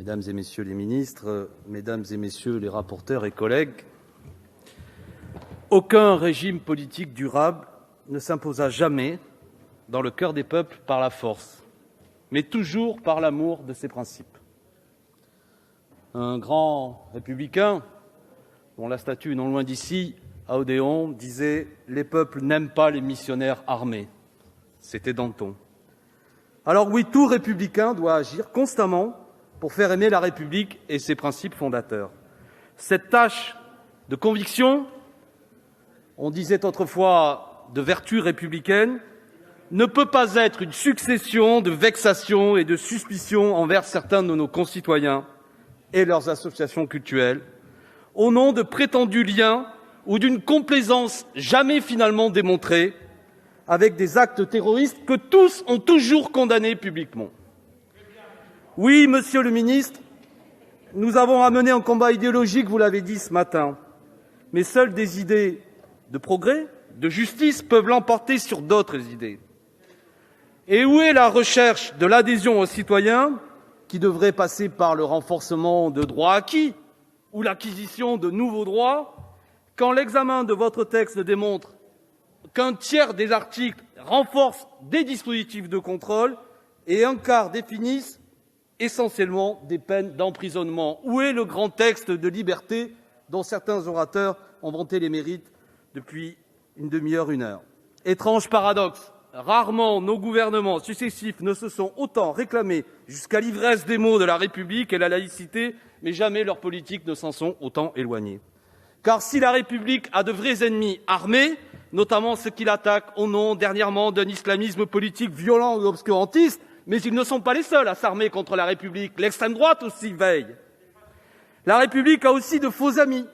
Mesdames et messieurs les ministres, mesdames et messieurs les rapporteurs et collègues, aucun régime politique durable ne s'imposa jamais dans le cœur des peuples par la force, mais toujours par l'amour de ses principes. Un grand républicain, dont la statue est non loin d'ici, à Odéon, disait « Les peuples n'aiment pas les missionnaires armés ». C'était Danton. Alors oui, tout républicain doit agir constamment pour faire aimer la République et ses principes fondateurs. Cette tâche de conviction, on disait autrefois de vertu républicaine, ne peut pas être une succession de vexations et de suspicions envers certains de nos concitoyens et leurs associations cultuelles, au nom de prétendus liens ou d'une complaisance jamais finalement démontrée avec des actes terroristes que tous ont toujours condamnés publiquement. Oui, monsieur le ministre, nous avons amené un combat idéologique, vous l'avez dit ce matin, mais seules des idées de progrès, de justice peuvent l'emporter sur d'autres idées. Et où est la recherche de l'adhésion aux citoyens, qui devrait passer par le renforcement de droits acquis ou l'acquisition de nouveaux droits, quand l'examen de votre texte démontre qu'un tiers des articles renforce des dispositifs de contrôle et un quart définissent essentiellement des peines d'emprisonnement? Où est le grand texte de liberté dont certains orateurs ont vanté les mérites depuis une demi-heure, une heure? Étrange paradoxe, rarement nos gouvernements successifs ne se sont autant réclamés jusqu'à l'ivresse des mots de la République et la laïcité, mais jamais leurs politiques ne s'en sont autant éloignés. Car si la République a de vrais ennemis armés, notamment ceux qui l'attaquent au nom dernièrement d'un islamisme politique violent ou obscurantiste, mais ils ne sont pas les seuls à s'armer contre la République. L'extrême droite aussi veille. La République a aussi de faux amis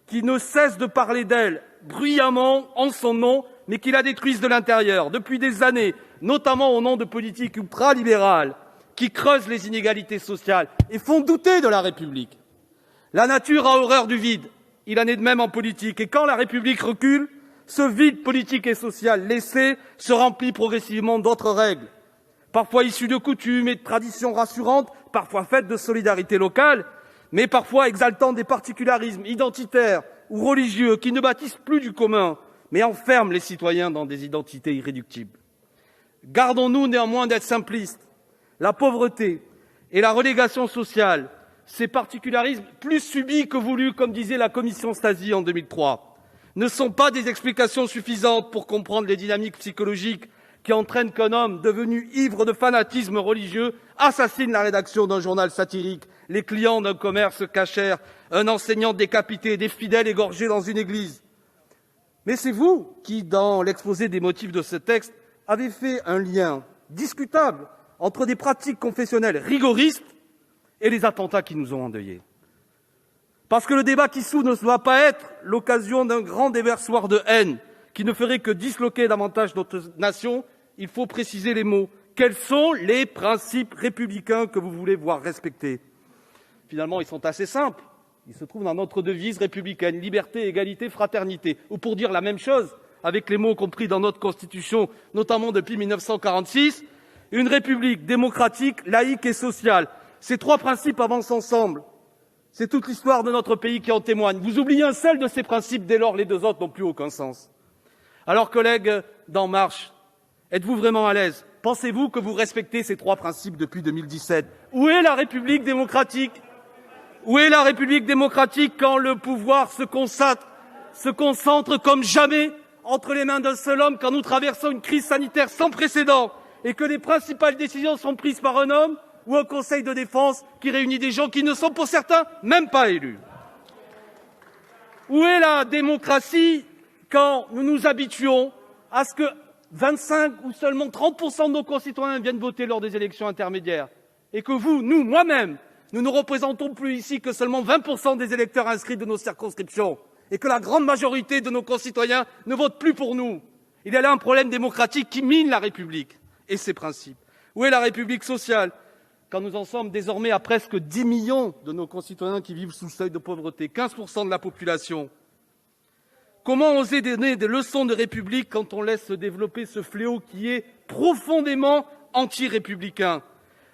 qui ne cessent de parler d'elle bruyamment en son nom, mais qui la détruisent de l'intérieur depuis des années, notamment au nom de politiques ultralibérales qui creusent les inégalités sociales et font douter de la République. La nature a horreur du vide. Il en est de même en politique. Et quand la République recule, ce vide politique et social laissé se remplit progressivement d'autres règles, parfois issues de coutumes et de traditions rassurantes, parfois faites de solidarité locale, mais parfois exaltant des particularismes identitaires ou religieux qui ne bâtissent plus du commun, mais enferment les citoyens dans des identités irréductibles. Gardons-nous néanmoins d'être simplistes. La pauvreté et la relégation sociale, ces particularismes plus subis que voulus, comme disait la commission Stasi en 2003, ne sont pas des explications suffisantes pour comprendre les dynamiques psychologiques qui entraînent qu'un homme devenu ivre de fanatisme religieux assassine la rédaction d'un journal satirique, les clients d'un commerce cachère, un enseignant décapité, des fidèles égorgés dans une église. Mais c'est vous qui, dans l'exposé des motifs de ce texte, avez fait un lien discutable entre des pratiques confessionnelles rigoristes et les attentats qui nous ont endeuillés. Parce que le débat qui s'ouvre ne doit pas être l'occasion d'un grand déversoir de haine qui ne ferait que disloquer davantage notre nation, il faut préciser les mots. Quels sont les principes républicains que vous voulez voir respectés? Finalement, ils sont assez simples. Ils se trouvent dans notre devise républicaine, liberté, égalité, fraternité. Ou pour dire la même chose, avec les mots compris dans notre Constitution, notamment depuis 1946, une république démocratique, laïque et sociale. Ces trois principes avancent ensemble. C'est toute l'histoire de notre pays qui en témoigne. Vous oubliez un seul de ces principes, dès lors les deux autres n'ont plus aucun sens. Alors, collègues d'En Marche, êtes-vous vraiment à l'aise? Pensez-vous que vous respectez ces trois principes depuis 2017? Où est la République démocratique? Où est la République démocratique quand le pouvoir se concentre comme jamais entre les mains d'un seul homme, quand nous traversons une crise sanitaire sans précédent et que les principales décisions sont prises par un homme ou un conseil de défense qui réunit des gens qui ne sont pour certains même pas élus? Où est la démocratie quand nous nous habituons à ce que 25 ou seulement 30% de nos concitoyens viennent voter lors des élections intermédiaires et que vous, nous, moi-même, nous ne représentons plus ici que seulement 20% des électeurs inscrits de nos circonscriptions et que la grande majorité de nos concitoyens ne votent plus pour nous? Il y a là un problème démocratique qui mine la République et ses principes. Où est la République sociale quand nous en sommes désormais à presque 10 millions de nos concitoyens qui vivent sous le seuil de pauvreté, 15% de la population? Comment oser donner des leçons de République quand on laisse se développer ce fléau qui est profondément anti-républicain?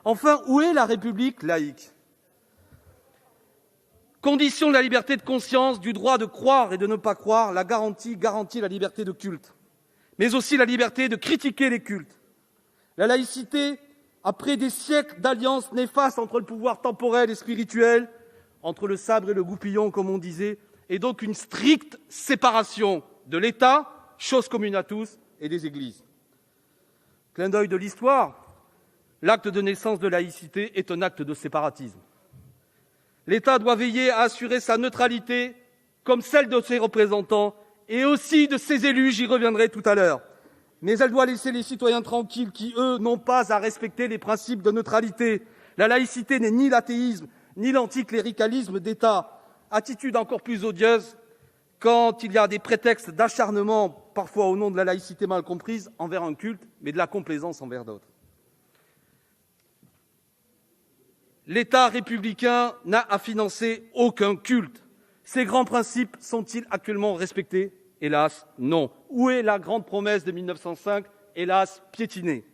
Enfin, où est la République laïque? Condition de la liberté de conscience, du droit de croire et de ne pas croire, la garantie la liberté de culte, mais aussi la liberté de critiquer les cultes. La laïcité, après des siècles d'alliances néfastes entre le pouvoir temporel et spirituel, entre le sabre et le goupillon, comme on disait, et donc une stricte séparation de l'État, chose commune à tous, et des églises. Clin d'œil de l'histoire, l'acte de naissance de laïcité est un acte de séparatisme. L'État doit veiller à assurer sa neutralité, comme celle de ses représentants et aussi de ses élus, j'y reviendrai tout à l'heure. Mais elle doit laisser les citoyens tranquilles qui, eux, n'ont pas à respecter les principes de neutralité. La laïcité n'est ni l'athéisme, ni l'anticléricalisme d'État. Attitude encore plus odieuse quand il y a des prétextes d'acharnement, parfois au nom de la laïcité mal comprise, envers un culte, mais de la complaisance envers d'autres. L'État républicain n'a à financer aucun culte. Ces grands principes sont-ils actuellement respectés ? Hélas, non. Où est la grande promesse de 1905 ? Hélas, piétinée.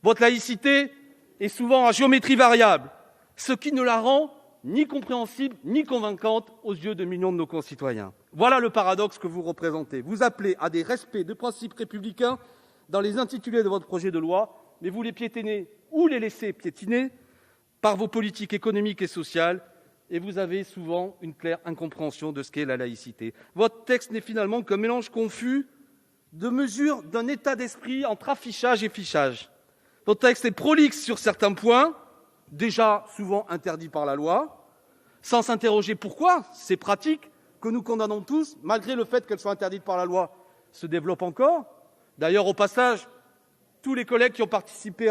Votre laïcité est souvent à géométrie variable, ce qui ne la rend ni compréhensible ni convaincante aux yeux de millions de nos concitoyens. Voilà le paradoxe que vous représentez. Vous appelez à des respects de principes républicains dans les intitulés de votre projet de loi, mais vous les piétinez ou les laissez piétiner par vos politiques économiques et sociales, et vous avez souvent une claire incompréhension de ce qu'est la laïcité. Votre texte n'est finalement qu'un mélange confus de mesures d'un état d'esprit entre affichage et fichage. Votre texte est prolixe sur certains points, déjà souvent interdits par la loi, sans s'interroger pourquoi ces pratiques que nous condamnons tous, malgré le fait qu'elles soient interdites par la loi, se développent encore. D'ailleurs, au passage, tous les collègues qui ont participé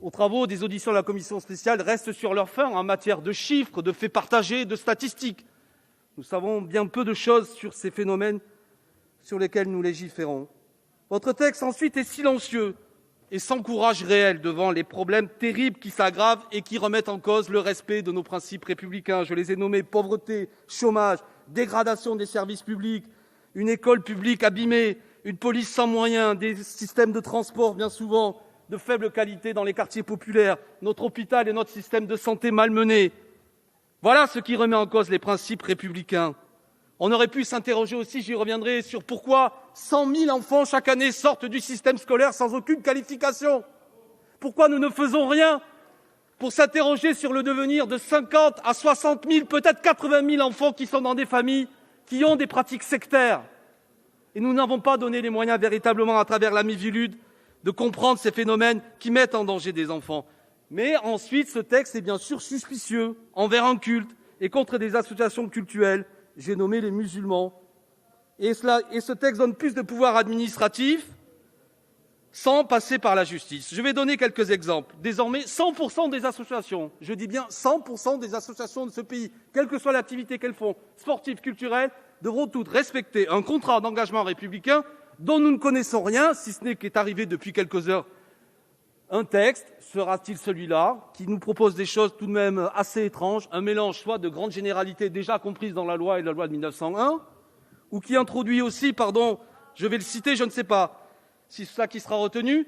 aux travaux des auditions de la commission spéciale restent sur leur faim en matière de chiffres, de faits partagés, de statistiques. Nous savons bien peu de choses sur ces phénomènes sur lesquels nous légiférons. Votre texte, ensuite, est silencieux et sans courage réel devant les problèmes terribles qui s'aggravent et qui remettent en cause le respect de nos principes républicains. Je les ai nommés pauvreté, chômage, dégradation des services publics, une école publique abîmée, une police sans moyens, des systèmes de transport bien souvent de faible qualité dans les quartiers populaires, notre hôpital et notre système de santé malmenés. Voilà ce qui remet en cause les principes républicains. On aurait pu s'interroger aussi, j'y reviendrai, sur pourquoi 100 000 enfants chaque année sortent du système scolaire sans aucune qualification. Pourquoi nous ne faisons rien pour s'interroger sur le devenir de 50 à 60 000, peut-être 80 000 enfants qui sont dans des familles qui ont des pratiques sectaires. Et nous n'avons pas donné les moyens véritablement à travers la Miviludes de comprendre ces phénomènes qui mettent en danger des enfants. Mais ensuite, ce texte est bien sûr suspicieux envers un culte et contre des associations cultuelles. J'ai nommé les musulmans. Et ce texte donne plus de pouvoir administratif sans passer par la justice. Je vais donner quelques exemples. Désormais, 100% des associations, je dis bien 100% des associations de ce pays, quelle que soit l'activité qu'elles font, sportives, culturelles, devront toutes respecter un contrat d'engagement républicain dont nous ne connaissons rien, si ce n'est qu'est arrivé depuis quelques heures un texte. Sera-t-il celui-là qui nous propose des choses tout de même assez étranges, un mélange soit de grandes généralités déjà comprises dans la loi et la loi de 1901, ou qui introduit aussi, je vais le citer, je ne sais pas si c'est ça qui sera retenu,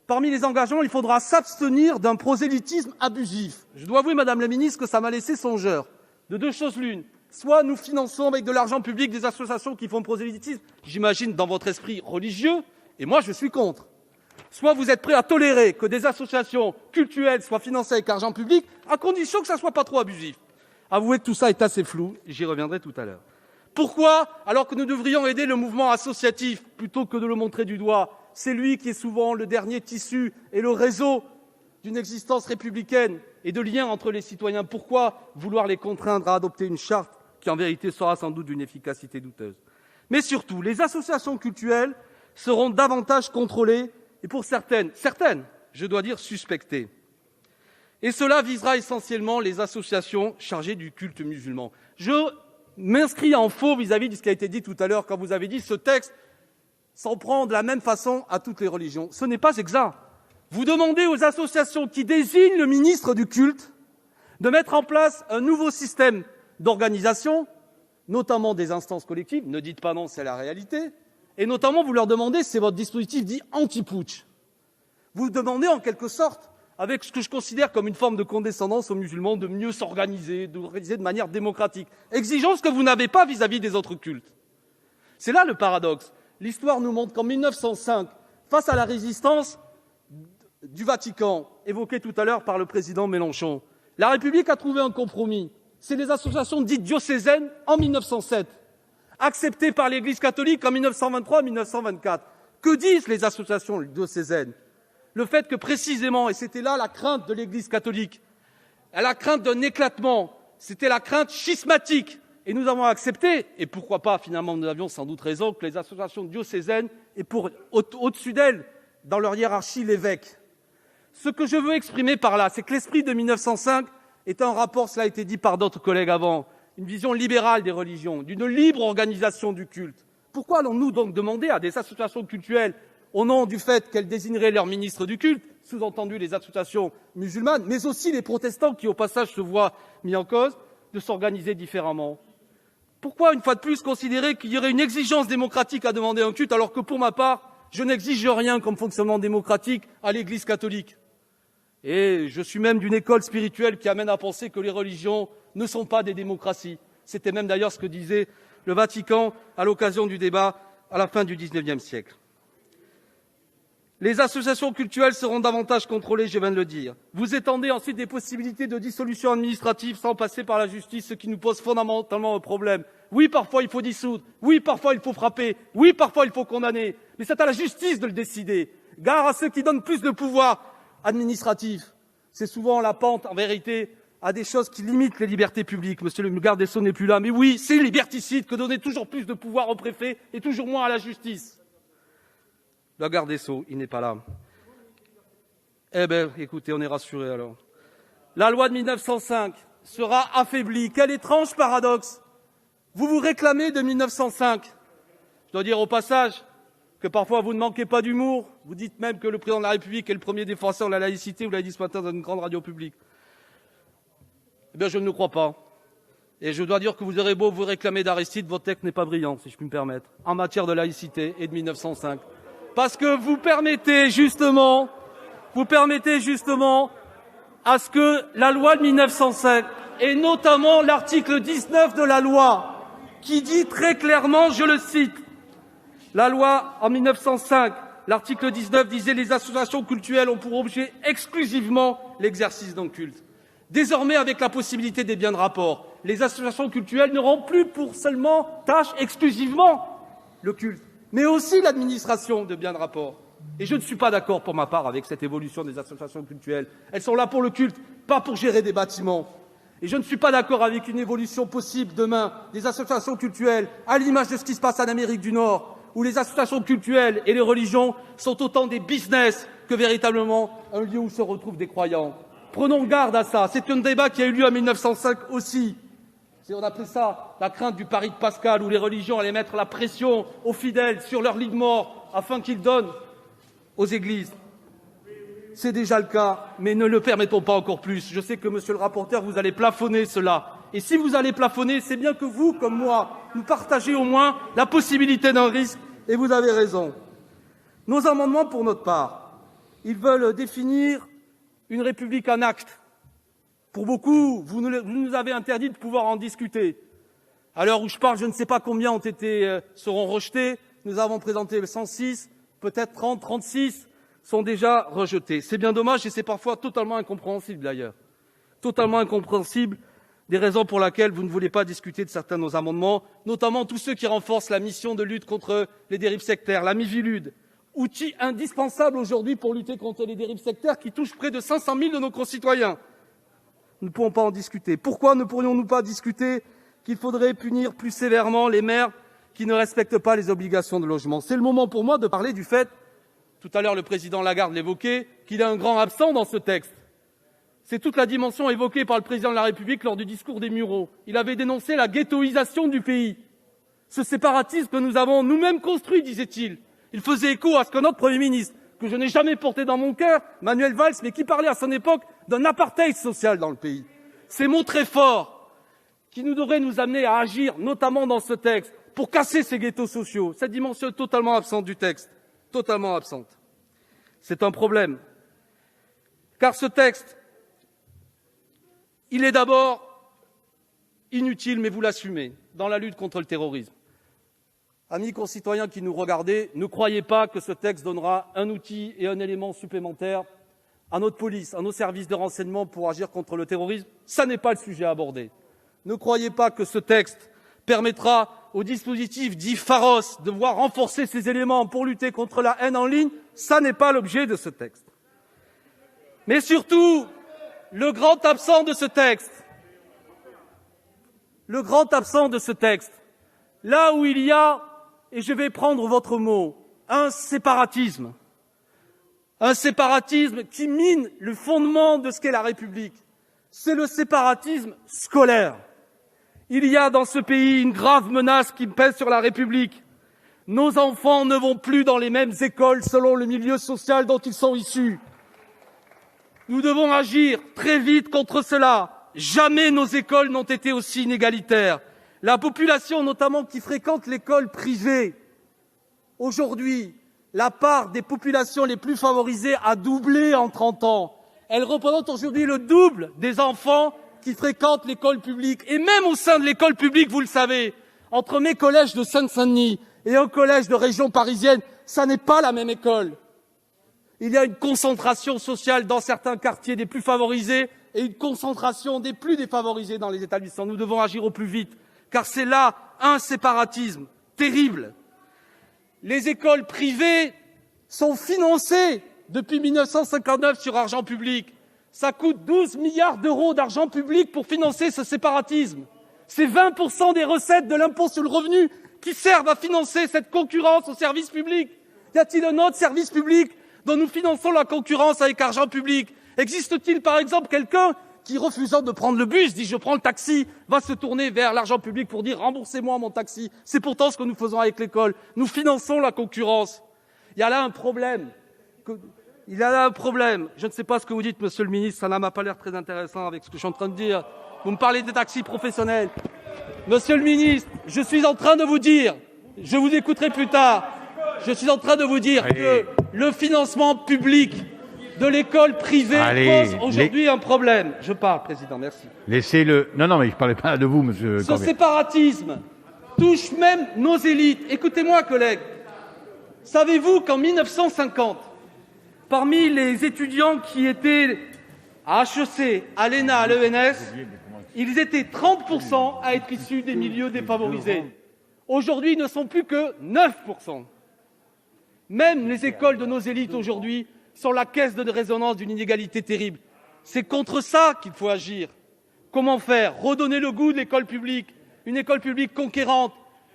parmi les engagements, il faudra s'abstenir d'un prosélytisme abusif. Je dois avouer, Madame la Ministre, que ça m'a laissé songeur. De deux choses l'une. Soit nous finançons avec de l'argent public des associations qui font prosélytisme, j'imagine dans votre esprit religieux, et moi je suis contre. Soit vous êtes prêts à tolérer que des associations cultuelles soient financées avec argent public, à condition que ça ne soit pas trop abusif. Avouez que tout ça est assez flou, j'y reviendrai tout à l'heure. Pourquoi, alors que nous devrions aider le mouvement associatif, plutôt que de le montrer du doigt, c'est lui qui est souvent le dernier tissu et le réseau d'une existence républicaine et de liens entre les citoyens, pourquoi vouloir les contraindre à adopter une charte qui en vérité sera sans doute d'une efficacité douteuse? Mais surtout, les associations cultuelles seront davantage contrôlées et pour certaines, je dois dire suspectées. Et cela visera essentiellement les associations chargées du culte musulman. Je m'inscris en faux vis-à-vis de ce qui a été dit tout à l'heure quand vous avez dit ce texte s'en prend de la même façon à toutes les religions. Ce n'est pas exact. Vous demandez aux associations qui désignent le ministre du culte de mettre en place un nouveau système d'organisation, notamment des instances collectives, ne dites pas non, c'est la réalité, et notamment vous leur demandez, c'est votre dispositif dit anti-putsch. Vous demandez en quelque sorte avec ce que je considère comme une forme de condescendance aux musulmans de mieux s'organiser, d'organiser de manière démocratique. Exigence que vous n'avez pas vis-à-vis des autres cultes. C'est là le paradoxe. L'histoire nous montre qu'en 1905, face à la résistance du Vatican, évoquée tout à l'heure par le président Mélenchon, la République a trouvé un compromis. C'est les associations dites diocésaines en 1907, acceptées par l'Église catholique en 1923-1924. Que disent les associations diocésaines? Le fait que précisément, et c'était là la crainte de l'Église catholique, la crainte d'un éclatement, c'était la crainte schismatique. Et nous avons accepté, et pourquoi pas, finalement, nous avions sans doute raison, que les associations diocésaines aient pour au-dessus d'elles, dans leur hiérarchie, l'évêque. Ce que je veux exprimer par là, c'est que l'esprit de 1905 est un rapport, cela a été dit par d'autres collègues avant, une vision libérale des religions, d'une libre organisation du culte. Pourquoi allons-nous donc demander à des associations cultuelles, au nom du fait qu'elles désigneraient leur ministre du culte, sous-entendu les associations musulmanes, mais aussi les protestants qui, au passage, se voient mis en cause, de s'organiser différemment? Pourquoi, une fois de plus, considérer qu'il y aurait une exigence démocratique à demander un culte, alors que, pour ma part, je n'exige rien comme fonctionnement démocratique à l'Église catholique? Et je suis même d'une école spirituelle qui amène à penser que les religions ne sont pas des démocraties. C'était même d'ailleurs ce que disait le Vatican à l'occasion du débat à la fin du XIXe siècle. Les associations cultuelles seront davantage contrôlées, je viens de le dire. Vous étendez ensuite des possibilités de dissolution administrative sans passer par la justice, ce qui nous pose fondamentalement un problème. Oui, parfois il faut dissoudre. Oui, parfois il faut frapper. Oui, parfois il faut condamner. Mais c'est à la justice de le décider. Gare à ceux qui donnent plus de pouvoir administratif. C'est souvent la pente, en vérité, à des choses qui limitent les libertés publiques. Monsieur le garde des Sceaux n'est plus là. Mais oui, c'est liberticide que donner toujours plus de pouvoir au préfet et toujours moins à la justice. Le garde des Sceaux, il n'est pas là. Eh bien, écoutez, on est rassurés alors. La loi de 1905 sera affaiblie. Quel étrange paradoxe. Vous vous réclamez de 1905. Je dois dire au passage que parfois vous ne manquez pas d'humour. Vous dites même que le président de la République est le premier défenseur de la laïcité. Vous l'avez dit ce matin dans une grande radio publique. Eh bien, je ne le crois pas. Et je dois dire que vous aurez beau vous réclamer d'Aristide, votre texte n'est pas brillant, si je puis me permettre, en matière de laïcité et de 1905. Parce que vous permettez justement à ce que la loi de 1905, et notamment l'article 19 de la loi, qui dit très clairement, je le cite, la loi en 1905, l'article 19 disait « Les associations cultuelles ont pour objet exclusivement l'exercice d'un culte ». Désormais, avec la possibilité des biens de rapport, les associations cultuelles n'auront plus pour seulement tâche exclusivement le culte, mais aussi l'administration de biens de rapport. Et je ne suis pas d'accord pour ma part avec cette évolution des associations cultuelles. Elles sont là pour le culte, pas pour gérer des bâtiments. Et je ne suis pas d'accord avec une évolution possible demain des associations cultuelles, à l'image de ce qui se passe en Amérique du Nord, où les associations cultuelles et les religions sont autant des business que véritablement un lieu où se retrouvent des croyants. Prenons garde à ça. C'est un débat qui a eu lieu en 1905 aussi. On appelait ça la crainte du pari de Pascal, où les religions allaient mettre la pression aux fidèles sur leur lit de mort afin qu'ils donnent aux églises. C'est déjà le cas, mais ne le permettons pas encore plus. Je sais que, monsieur le rapporteur, vous allez plafonner cela. Et si vous allez plafonner, c'est bien que vous, comme moi, nous partagez au moins la possibilité d'un risque, et vous avez raison. Nos amendements, pour notre part, ils veulent définir une république en acte. Pour beaucoup, vous nous avez interdit de pouvoir en discuter. À l'heure où je parle, je ne sais pas combien seront rejetés. Nous avons présenté 106, peut-être 30, 36 sont déjà rejetés. C'est bien dommage et c'est parfois totalement incompréhensible d'ailleurs. Totalement incompréhensible des raisons pour lesquelles vous ne voulez pas discuter de certains de nos amendements, notamment tous ceux qui renforcent la mission de lutte contre les dérives sectaires, la Miviludes, outil indispensable aujourd'hui pour lutter contre les dérives sectaires qui touchent près de 500 000 de nos concitoyens. Nous ne pouvons pas en discuter. Pourquoi ne pourrions-nous pas discuter qu'il faudrait punir plus sévèrement les maires qui ne respectent pas les obligations de logement? C'est le moment pour moi de parler du fait, tout à l'heure le président Lagarde l'évoquait, qu'il y a un grand absent dans ce texte. C'est toute la dimension évoquée par le président de la République lors du discours des Mureaux. Il avait dénoncé la ghettoisation du pays. Ce séparatisme que nous avons nous-mêmes construit, disait-il. Il faisait écho à ce que notre Premier ministre, que je n'ai jamais porté dans mon cœur, Manuel Valls, mais qui parlait à son époque d'un apartheid social dans le pays. Ces mots très forts qui nous devraient nous amener à agir, notamment dans ce texte, pour casser ces ghettos sociaux. Cette dimension est totalement absente du texte, totalement absente. C'est un problème. Car ce texte, il est d'abord inutile, mais vous l'assumez, dans la lutte contre le terrorisme. Amis concitoyens qui nous regardez, ne croyez pas que ce texte donnera un outil et un élément supplémentaire à notre police, à nos services de renseignement pour agir contre le terrorisme. Ça n'est pas le sujet à aborder. Ne croyez pas que ce texte permettra au dispositif dit Pharos de voir renforcer ces éléments pour lutter contre la haine en ligne. Ça n'est pas l'objet de ce texte. Mais surtout, le grand absent de ce texte, là où il y a, et je vais prendre votre mot, un séparatisme qui mine le fondement de ce qu'est la République, c'est le séparatisme scolaire. Il y a dans ce pays une grave menace qui pèse sur la République. Nos enfants ne vont plus dans les mêmes écoles selon le milieu social dont ils sont issus. Nous devons agir très vite contre cela. Jamais nos écoles n'ont été aussi inégalitaires. La population, notamment qui fréquente l'école privée, aujourd'hui, la part des populations les plus favorisées a doublé en 30 ans. Elle représente aujourd'hui le double des enfants qui fréquentent l'école publique. Et même au sein de l'école publique, vous le savez, entre mes collèges de Seine-Saint-Denis et un collège de région parisienne, ça n'est pas la même école. Il y a une concentration sociale dans certains quartiers des plus favorisés et une concentration des plus défavorisés dans les établissements. Nous devons agir au plus vite, car c'est là un séparatisme terrible. Les écoles privées sont financées depuis 1959 sur argent public. Ça coûte 12 milliards d'euros d'argent public pour financer ce séparatisme. C'est 20% des recettes de l'impôt sur le revenu qui servent à financer cette concurrence au service public. Y a-t-il un autre service public dont nous finançons la concurrence avec argent public? Existe-t-il par exemple quelqu'un qui, refusant de prendre le bus, dit « je prends le taxi », va se tourner vers l'argent public pour dire « remboursez-moi mon taxi ». C'est pourtant ce que nous faisons avec l'école. Nous finançons la concurrence. Il y a là un problème. Je ne sais pas ce que vous dites, monsieur le ministre, ça n'a pas l'air très intéressant avec ce que je suis en train de dire. Vous me parlez des taxis professionnels. Monsieur le ministre, je suis en train de vous dire, je vous écouterai plus tard, je suis en train de vous dire que le financement public de l'école privée pose aujourd'hui un problème. Je parle, Président, merci. Laissez-le. Non, mais je ne parlais pas de vous, monsieur Ce Corbière. séparatisme touche même nos élites. Écoutez-moi, collègues. Savez-vous qu'en 1950, parmi les étudiants qui étaient à HEC, à l'ENA, à l'ENS, ils étaient 30% à être issus des milieux défavorisés. Aujourd'hui, ils ne sont plus que 9%. Même les écoles de nos élites aujourd'hui sont la caisse de résonance d'une inégalité terrible. C'est contre ça qu'il faut agir. Comment faire? Redonner le goût de l'école publique, une école publique conquérante,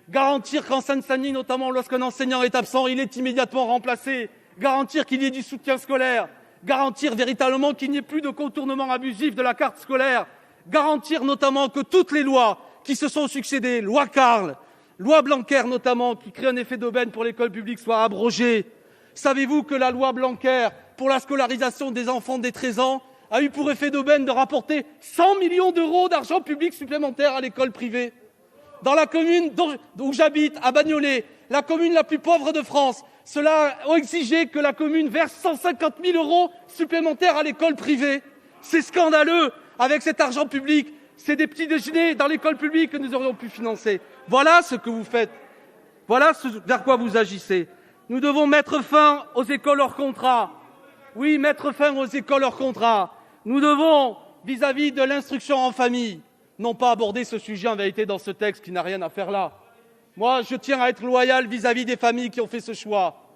garantir qu'en Seine-Saint-Denis, notamment lorsqu'un enseignant est absent, il est immédiatement remplacé, garantir qu'il y ait du soutien scolaire, garantir véritablement qu'il n'y ait plus de contournement abusif de la carte scolaire, garantir notamment que toutes les lois qui se sont succédées, loi Carle, loi Blanquer notamment, qui crée un effet d'aubaine pour l'école publique, soient abrogées. Savez-vous que la loi Blanquer, pour la scolarisation des enfants dès 13 ans, a eu pour effet d'aubaine de rapporter 100 millions d'euros d'argent public supplémentaire à l'école privée? Dans la commune où j'habite, à Bagnolet, la commune la plus pauvre de France, cela a exigé que la commune verse 150 000 euros supplémentaires à l'école privée. C'est scandaleux. Avec cet argent public, c'est des petits déjeuners dans l'école publique que nous aurions pu financer. Voilà ce que vous faites. Voilà vers quoi vous agissez. Nous devons mettre fin aux écoles hors contrat. Oui, mettre fin aux écoles hors contrat. Nous devons, vis-à-vis de l'instruction en famille, non pas aborder ce sujet en vérité dans ce texte qui n'a rien à faire là. Moi, je tiens à être loyal vis-à-vis des familles qui ont fait ce choix.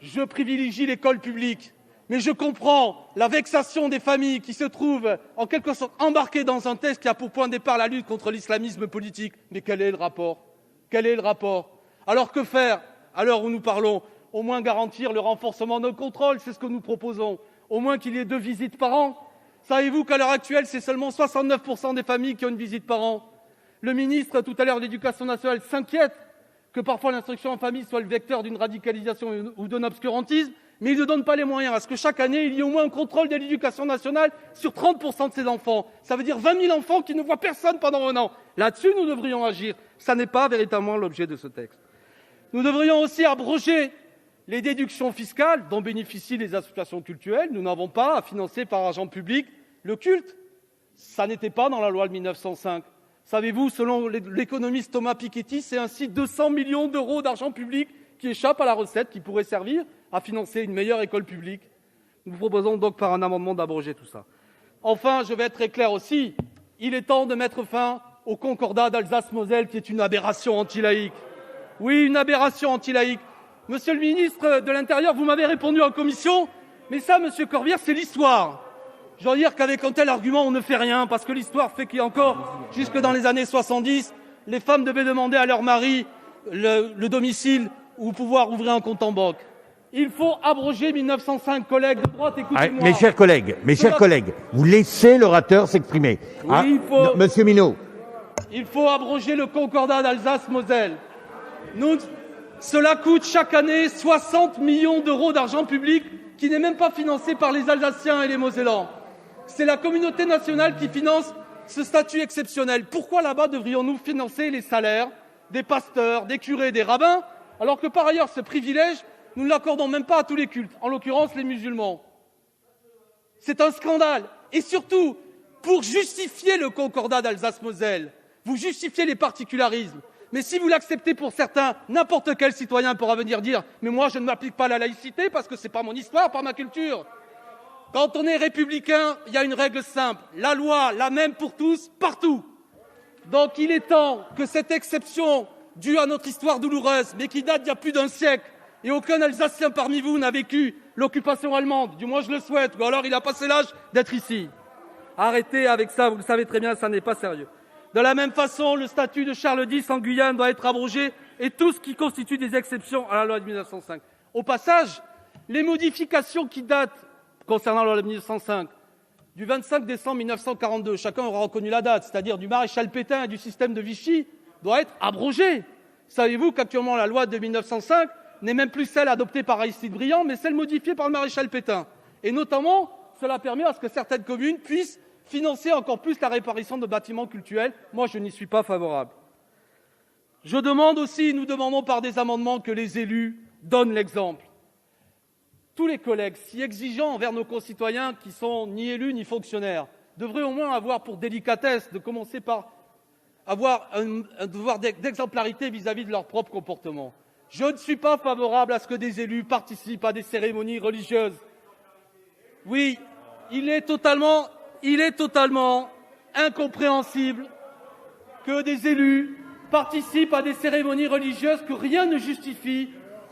Je privilégie l'école publique, mais je comprends la vexation des familles qui se trouvent en quelque sorte embarquées dans un texte qui a pour point de départ la lutte contre l'islamisme politique. Mais quel est le rapport? Quel est le rapport? Alors que faire à l'heure où nous parlons? Au moins garantir le renforcement de nos contrôles, c'est ce que nous proposons. Au moins qu'il y ait 2 visites par an. Savez-vous qu'à l'heure actuelle, c'est seulement 69% des familles qui ont une visite par an? Le ministre, tout à l'heure, de l'Éducation nationale s'inquiète que parfois l'instruction en famille soit le vecteur d'une radicalisation ou d'un obscurantisme, mais il ne donne pas les moyens à ce que chaque année, il y ait au moins un contrôle de l'Éducation nationale sur 30% de ses enfants. Ça veut dire 20 000 enfants qui ne voient personne pendant 1 an. Là-dessus, nous devrions agir. Ça n'est pas véritablement l'objet de ce texte. Nous devrions aussi abroger Les déductions fiscales dont bénéficient les associations cultuelles, nous n'avons pas à financer par argent public le culte. Ça n'était pas dans la loi de 1905. Savez-vous, selon l'économiste Thomas Piketty, c'est ainsi 200 millions d'euros d'argent public qui échappent à la recette, qui pourrait servir à financer une meilleure école publique. Nous proposons donc par un amendement d'abroger tout ça. Enfin, je vais être très clair aussi, il est temps de mettre fin au concordat d'Alsace-Moselle qui est une aberration anti-laïque. Oui, une aberration anti-laïque. Monsieur le ministre de l'Intérieur, vous m'avez répondu en commission, mais ça, monsieur Corbière, c'est l'histoire. Je dois dire qu'avec un tel argument, on ne fait rien, parce que l'histoire fait qu'il y a encore, jusque dans les années 70, les femmes devaient demander à leur mari le domicile ou pouvoir ouvrir un compte en banque. Il faut abroger 1905, collègues de droite, écoutez-moi. Mes chers collègues, vous laissez l'orateur s'exprimer. Oui, Monsieur Minot. Il faut abroger le concordat d'Alsace-Moselle. Cela coûte chaque année 60 millions d'euros d'argent public qui n'est même pas financé par les Alsaciens et les Mosellans. C'est la communauté nationale qui finance ce statut exceptionnel. Pourquoi là-bas devrions-nous financer les salaires des pasteurs, des curés, des rabbins, alors que par ailleurs ce privilège, nous ne l'accordons même pas à tous les cultes, en l'occurrence les musulmans. C'est un scandale. Et surtout, pour justifier le concordat d'Alsace-Moselle, vous justifiez les particularismes. Mais si vous l'acceptez pour certains, n'importe quel citoyen pourra venir dire « mais moi je ne m'applique pas à la laïcité parce que ce n'est pas mon histoire, pas ma culture ». Quand on est républicain, il y a une règle simple, la loi, la même pour tous, partout. Donc il est temps que cette exception due à notre histoire douloureuse, mais qui date d'il y a plus d'un siècle, et aucun Alsacien parmi vous n'a vécu l'occupation allemande, du moins je le souhaite, ou alors il a passé l'âge d'être ici. Arrêtez avec ça, vous le savez très bien, ça n'est pas sérieux. De la même façon, le statut de Charles X en Guyane doit être abrogé et tout ce qui constitue des exceptions à la loi de 1905. Au passage, les modifications qui datent concernant la loi de 1905, du 25 décembre 1942, chacun aura reconnu la date, c'est-à-dire du maréchal Pétain et du système de Vichy, doit être abrogée. Savez-vous qu'actuellement la loi de 1905 n'est même plus celle adoptée par Aristide Briand, mais celle modifiée par le maréchal Pétain. Et notamment, cela permet à ce que certaines communes puissent financer encore plus la réparation de bâtiments cultuels. Moi, je n'y suis pas favorable. Je demande aussi, nous demandons par des amendements que les élus donnent l'exemple. Tous les collègues, si exigeants envers nos concitoyens qui sont ni élus ni fonctionnaires, devraient au moins avoir pour délicatesse de commencer par avoir un devoir d'exemplarité vis-à-vis de leur propre comportement. Je ne suis pas favorable à ce que des élus participent à des cérémonies religieuses. Oui, il est totalement incompréhensible que des élus participent à des cérémonies religieuses que rien ne justifie,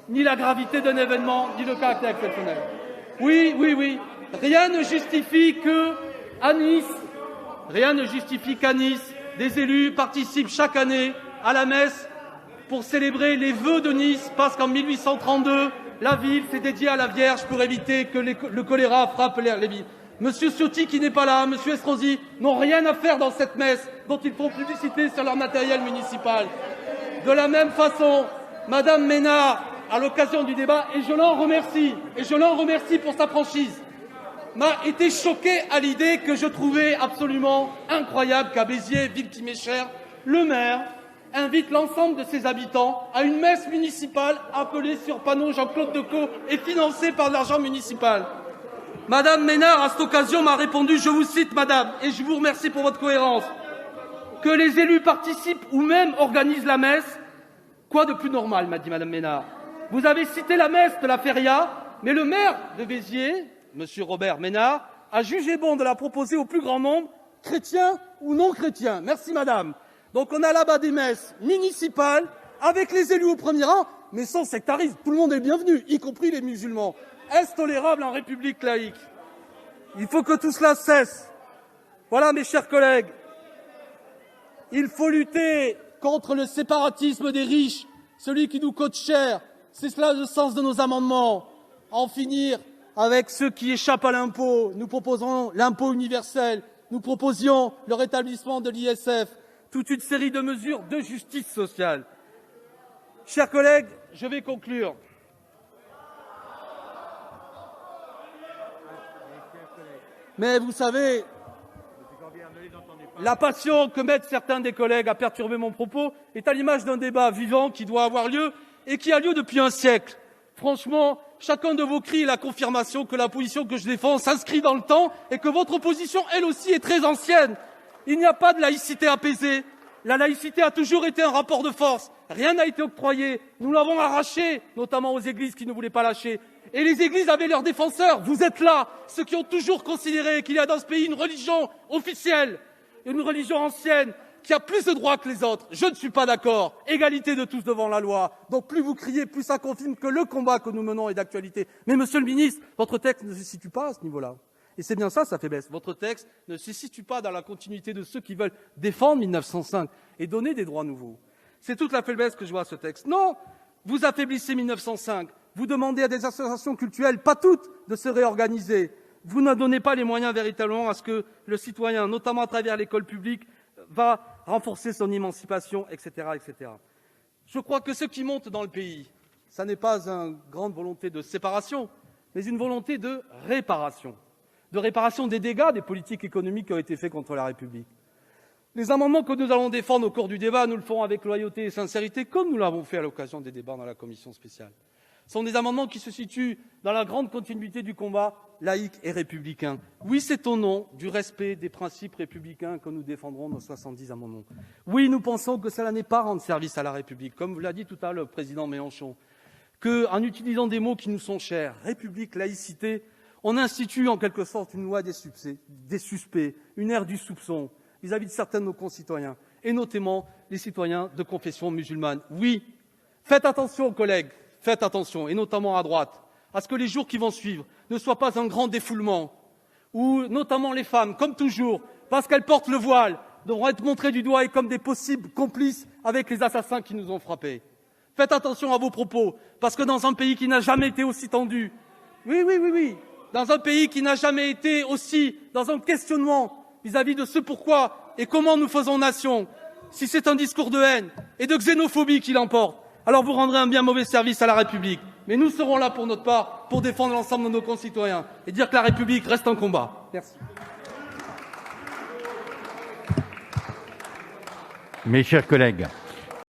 ni la gravité d'un événement, ni le caractère exceptionnel. Oui, rien ne justifie qu'à Nice, des élus participent chaque année à la messe pour célébrer les vœux de Nice, parce qu'en 1832, la ville s'est dédiée à la Vierge pour éviter que le choléra frappe les villes. Monsieur Ciotti, qui n'est pas là, Monsieur Estrosi, n'ont rien à faire dans cette messe dont ils font publicité sur leur matériel municipal. De la même façon, Madame Ménard, à l'occasion du débat, et je l'en remercie pour sa franchise, m'a été choqué à l'idée que je trouvais absolument incroyable qu'à Béziers, ville qui m'est chère, le maire invite l'ensemble de ses habitants à une messe municipale appelée sur panneau Jean-Claude Decaux et financée par de l'argent municipal. Madame Ménard, à cette occasion, m'a répondu, je vous cite, madame, et je vous remercie pour votre cohérence, que les élus participent ou même organisent la messe. Quoi de plus normal, m'a dit madame Ménard. Vous avez cité la messe de la Feria, mais le maire de Béziers, monsieur Robert Ménard, a jugé bon de la proposer au plus grand nombre, chrétiens ou non chrétiens. Merci madame. Donc on a là-bas des messes municipales, avec les élus au premier rang, mais sans sectarisme. Tout le monde est bienvenu, y compris les musulmans. Est-ce tolérable en République laïque? Il faut que tout cela cesse. Voilà, mes chers collègues, il faut lutter contre le séparatisme des riches, celui qui nous coûte cher. C'est cela le sens de nos amendements. En finir avec ceux qui échappent à l'impôt. Nous proposons l'impôt universel. Nous proposions le rétablissement de l'ISF. Toute une série de mesures de justice sociale. Chers collègues, je vais conclure. Mais vous savez, la passion que mettent certains des collègues à perturber mon propos est à l'image d'un débat vivant qui doit avoir lieu et qui a lieu depuis un siècle. Franchement, chacun de vos cris est la confirmation que la position que je défends s'inscrit dans le temps et que votre position, elle aussi, est très ancienne. Il n'y a pas de laïcité apaisée. La laïcité a toujours été un rapport de force. Rien n'a été octroyé. Nous l'avons arraché, notamment aux églises qui ne voulaient pas lâcher. Et les églises avaient leurs défenseurs. Vous êtes là, ceux qui ont toujours considéré qu'il y a dans ce pays une religion officielle, une religion ancienne, qui a plus de droits que les autres. Je ne suis pas d'accord. Égalité de tous devant la loi. Donc plus vous criez, plus ça confirme que le combat que nous menons est d'actualité. Mais monsieur le ministre, votre texte ne se situe pas à ce niveau-là. Et c'est bien ça sa faiblesse. Votre texte ne se situe pas dans la continuité de ceux qui veulent défendre 1905 et donner des droits nouveaux. C'est toute la faiblesse que je vois à ce texte. Non, vous affaiblissez 1905. Vous demandez à des associations cultuelles, pas toutes, de se réorganiser. Vous ne donnez pas les moyens véritablement à ce que le citoyen, notamment à travers l'école publique, va renforcer son émancipation, etc., etc. Je crois que ce qui monte dans le pays, ça n'est pas une grande volonté de séparation, mais une volonté de réparation des dégâts des politiques économiques qui ont été faits contre la République. Les amendements que nous allons défendre au cours du débat, nous le ferons avec loyauté et sincérité, comme nous l'avons fait à l'occasion des débats dans la commission spéciale. Ce sont des amendements qui se situent dans la grande continuité du combat laïque et républicain. Oui, c'est au nom du respect des principes républicains que nous défendrons nos 70 amendements. Oui, nous pensons que cela n'est pas rendre service à la République, comme l'a dit tout à l'heure le président Mélenchon, qu'en utilisant des mots qui nous sont chers, République, laïcité, on institue en quelque sorte une loi des suspects, une ère du soupçon vis-à-vis de certains de nos concitoyens, et notamment les citoyens de confession musulmane. Oui, faites attention, collègues, faites attention, et notamment à droite, à ce que les jours qui vont suivre ne soient pas un grand défoulement, où notamment les femmes, comme toujours, parce qu'elles portent le voile, devront être montrées du doigt et comme des possibles complices avec les assassins qui nous ont frappés. Faites attention à vos propos, parce que dans un pays qui n'a jamais été aussi tendu, oui, dans un pays qui n'a jamais été aussi dans un questionnement vis-à-vis de ce pourquoi et comment nous faisons nation, si c'est un discours de haine et de xénophobie qui l'emporte, alors vous rendrez un bien mauvais service à la République. Mais nous serons là pour notre part, pour défendre l'ensemble de nos concitoyens et dire que la République reste un combat. Merci. Mes chers collègues,